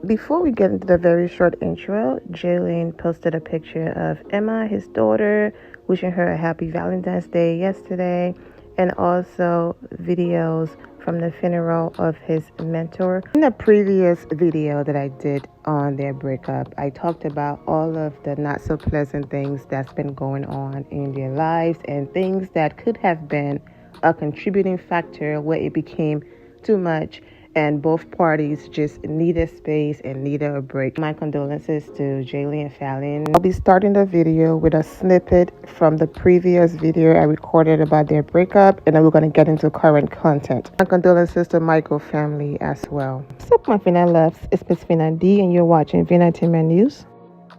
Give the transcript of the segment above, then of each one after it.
Before we get into the very short intro, Jalen posted a picture of Emma, his daughter, wishing her a happy Valentine's Day yesterday, and also videos from the funeral of his mentor. In the previous video that I did on their breakup, I talked about all of the not so pleasant things that's been going on in their lives and things that could have been a contributing factor where it became too much and both parties just needed space and needed a break. My condolences to Jaylan and Falynn. I'll be starting the video with a snippet from the previous video I recorded about their breakup, and then we're going to get into current content. My condolences to Michael family as well. What's up, my Vina loves? It's Miss Vina D, and you're watching Vina Entertainment News.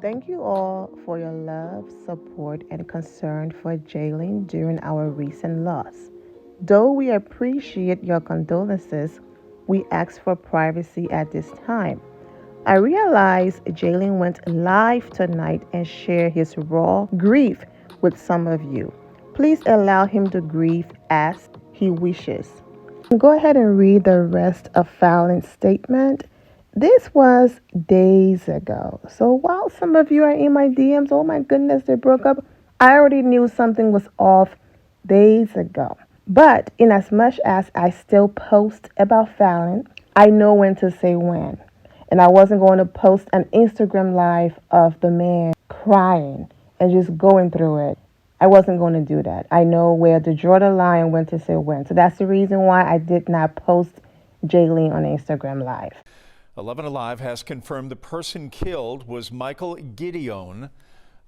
Thank you all for your love, support, and concern for Jaylan during our recent loss. Though we appreciate your condolences, we ask for privacy at this time. I realize Jaylan went live tonight and shared his raw grief with some of you. Please allow him to grieve as he wishes. Go ahead and read the rest of Falynn's statement. This was days ago. So while some of you are in my DMs, oh my goodness, they broke up, I already knew something was off days ago. But in as much as I still post about Falynn, I know when to say when. And I wasn't going to post an Instagram live of the man crying and just going through it. I wasn't going to do that. I know where to draw the line and when to say when. So that's the reason why I did not post Jaylan on Instagram live. 11 Alive has confirmed the person killed was Michael Gideon,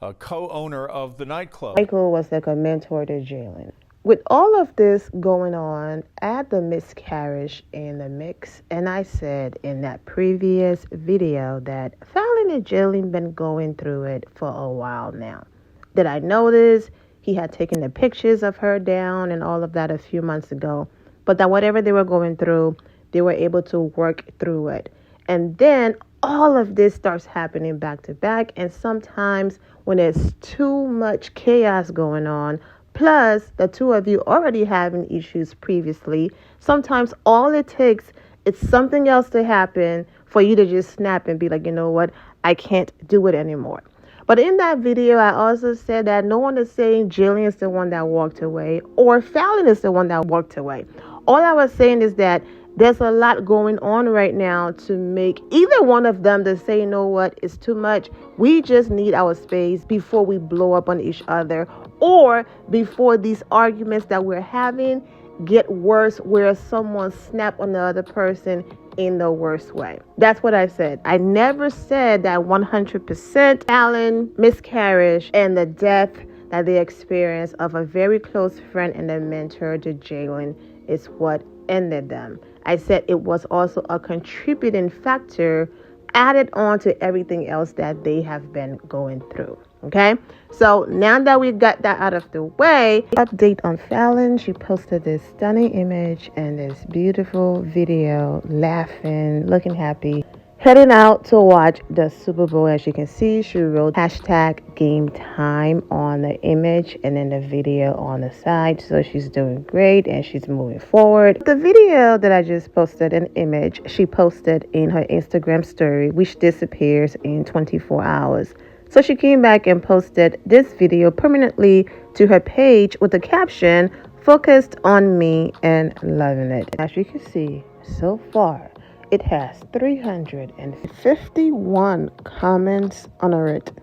a co-owner of the nightclub. Michael was like a mentor to Jaylan. With all of this going on, add the miscarriage in the mix, and I said in that previous video that Falynn and Jaylan been going through it for a while now. Did I notice he had taken the pictures of her down and all of that a few months ago, but that whatever they were going through, they were able to work through it. And then all of this starts happening back to back, and sometimes when there's too much chaos going on, plus the two of you already having issues previously, sometimes all it takes is something else to happen for you to just snap and be like, you know what, I can't do it anymore. But in that video, I also said that no one is saying Jaylan is the one that walked away or Falynn is the one that walked away. All I was saying is that there's a lot going on right now to make either one of them to say, you know what, it's too much. We just need our space before we blow up on each other or before these arguments that we're having get worse where someone snap on the other person in the worst way. That's what I said. I never said that 100% Falynn miscarriage and the death that they experienced of a very close friend and a mentor to Jaylan is what ended them. I said it was also a contributing factor added on to everything else that they have been going through. Okay, so now that we got that out of the way, update on Falynn. She posted this stunning image and this beautiful video, laughing, looking happy, heading out to watch the Super Bowl. As you can see, she wrote #GameTime on the image and then the video on the side. So she's doing great and she's moving forward. The video that I just posted, an image she posted in her Instagram story, which disappears in 24 hours. So she came back and posted this video permanently to her page with the caption, "Focused on me and loving it." As you can see, so far, it has 351 comments under it.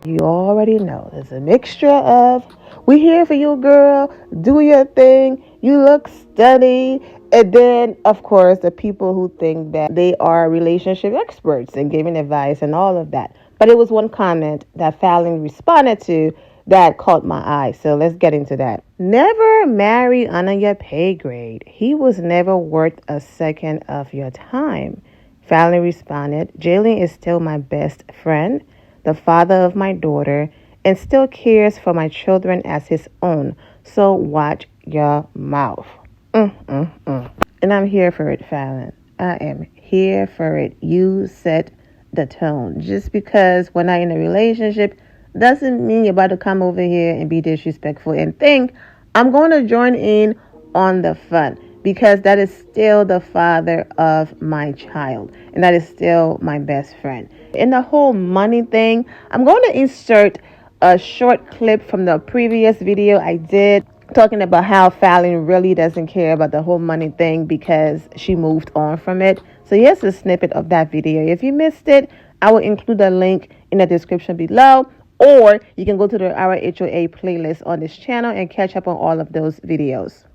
You already know there's a mixture of, "We here for you, girl. Do your thing. You look stunning." And then, of course, the people who think that they are relationship experts and giving advice and all of that. But it was one comment that Falynn responded to that caught my eye. So let's get into that. "Never marry under your pay grade. He was never worth a second of your time." Falynn responded, "Jaylan is still my best friend, the father of my daughter, and still cares for my children as his own. So watch your mouth." And I'm here for it, Falynn. I am here for it. You set the tone. Just because we're not in a relationship doesn't mean you're about to come over here and be disrespectful and think I'm going to join in on the fun. because that is still the father of my child, and that is still my best friend. In the whole money thing, I'm going to insert a short clip from the previous video I did talking about how Falynn really doesn't care about the whole money thing because she moved on from it. So here's a snippet of that video. If you missed it, I will include a link in the description below, or you can go to the Our HOA playlist on this channel and catch up on all of those videos.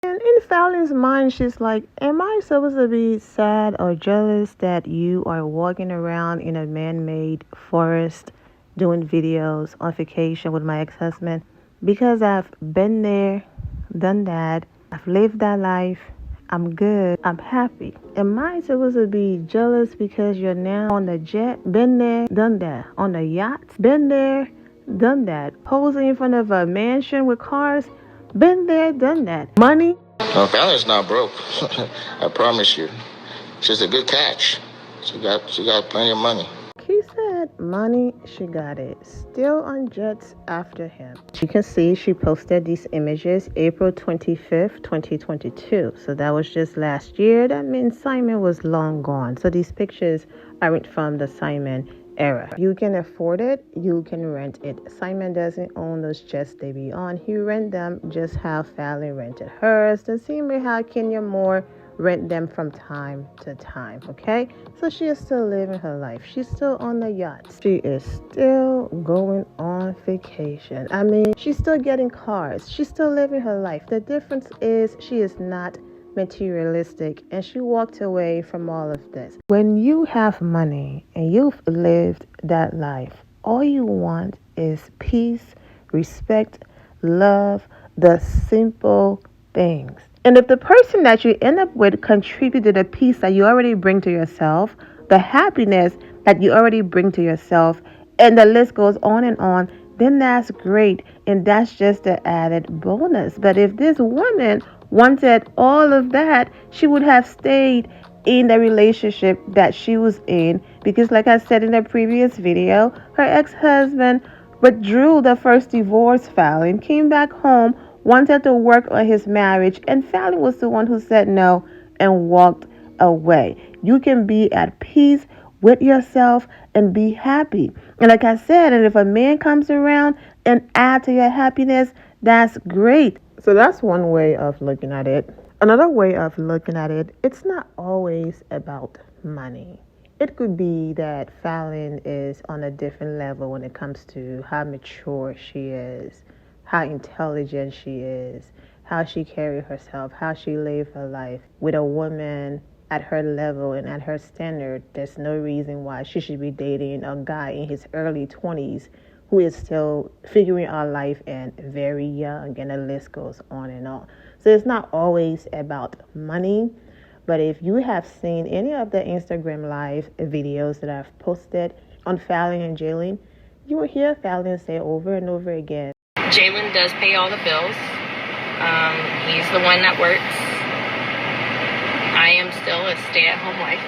And in Falynn's mind, she's like, am I supposed to be sad or jealous that you are walking around in a man-made forest doing videos on vacation with my ex-husband? Because I've been there, done that, I've lived that life, I'm good, I'm happy. Am I supposed to be jealous because you're now on the jet? Been there, done that. On the yacht? Been there, done that. Posing in front of a mansion with cars? Been there, done that. Money? No, Falynn's not broke. I promise you. She's a good catch. She got plenty of money. He said money, she got it. Still on jets after him. You can see she posted these images April 25th, 2022. So that was just last year. That means Simon was long gone. So these pictures aren't from the Simon era. You can afford it, you can rent it. Simon doesn't own those jets they be on. He rent them just how Falynn rented hers. The same way how Kenya Moore rent them from time to time, okay? So she is still living her life. She's still on the yacht. She is still going on vacation. I mean, she's still getting cars. She's still living her life. The difference is she is not materialistic, and she walked away from all of this. When you have money and you've lived that life, all you want is peace, respect, love, the simple things. And if the person that you end up with contributed the peace that you already bring to yourself, the happiness that you already bring to yourself, and the list goes on, then that's great. And that's just the added bonus. But if this woman wanted all of that, she would have stayed in the relationship that she was in, because like I said in the previous video, her ex-husband withdrew the first divorce filing, came back home, wanted to work on his marriage, and Falynn was the one who said no and walked away. You can be at peace with yourself and be happy. And like I said, and if a man comes around and add to your happiness, that's great. So that's one way of looking at it. Another way of looking at it, it's not always about money. It could be that Falynn is on a different level when it comes to how mature she is, how intelligent she is, how she carries herself, how she lives her life. With a woman at her level and at her standard, there's no reason why she should be dating a guy in his early 20s who is still figuring out life and very young, and the list goes on and on. So it's not always about money. But if you have seen any of the Instagram live videos that I've posted on Falynn and Jaylan, you will hear Falynn say over and over again, Jalen does pay all the bills. He's the one that works. I am still a stay-at-home wife.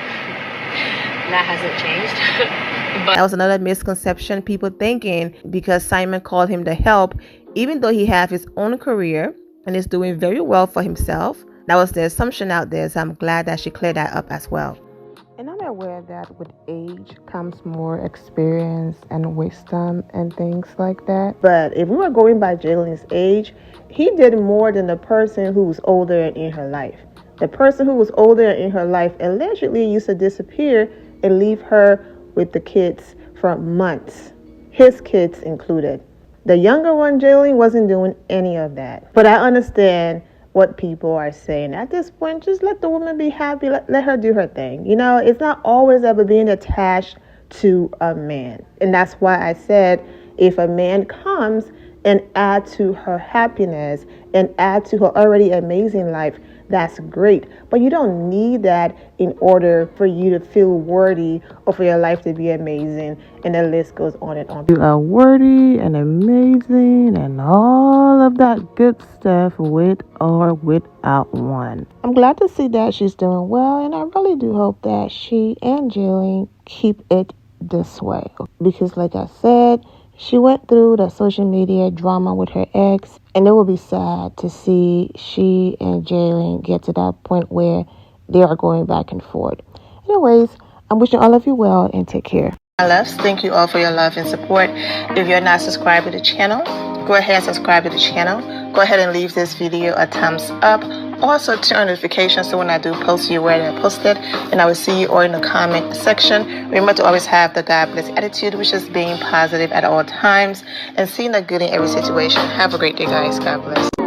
That hasn't changed. But that was another misconception, people thinking because Simon called him to help, even though he has his own career and is doing very well for himself. That was the assumption out there, so I'm glad that she cleared that up as well. And I'm aware that with age comes more experience and wisdom and things like that. But if we were going by Jalen's age, he did more than the person who was older in her life. The person who was older in her life allegedly used to disappear and leave her with the kids for months, his kids included. The younger one, Jaylan, wasn't doing any of that. But I understand what people are saying. At this point, just let the woman be happy. Let her do her thing. You know, it's not always about being attached to a man. And that's why I said if a man comes and add to her happiness and add to her already amazing life, that's great. But you don't need that in order for you to feel worthy or for your life to be amazing. And the list goes on and on. You are worthy and amazing and all of that good stuff with or without one. I'm glad to see that she's doing well, and I really do hope that she and Jaylan keep it this way. Because like I said, She went through the social media drama with her ex, and it will be sad to see she and Jalen get to that point where they are going back and forth. Anyways, I'm wishing all of you well and take care. My loves, thank you all for your love and support. If you're not subscribed to the channel, go ahead and subscribe to the channel. Go ahead and leave this video a thumbs up. Also, turn on notifications so when I do post, you're aware that I posted. And I will see you all in the comment section. Remember to always have the God bless attitude, which is being positive at all times and seeing the good in every situation. Have a great day, guys. God bless.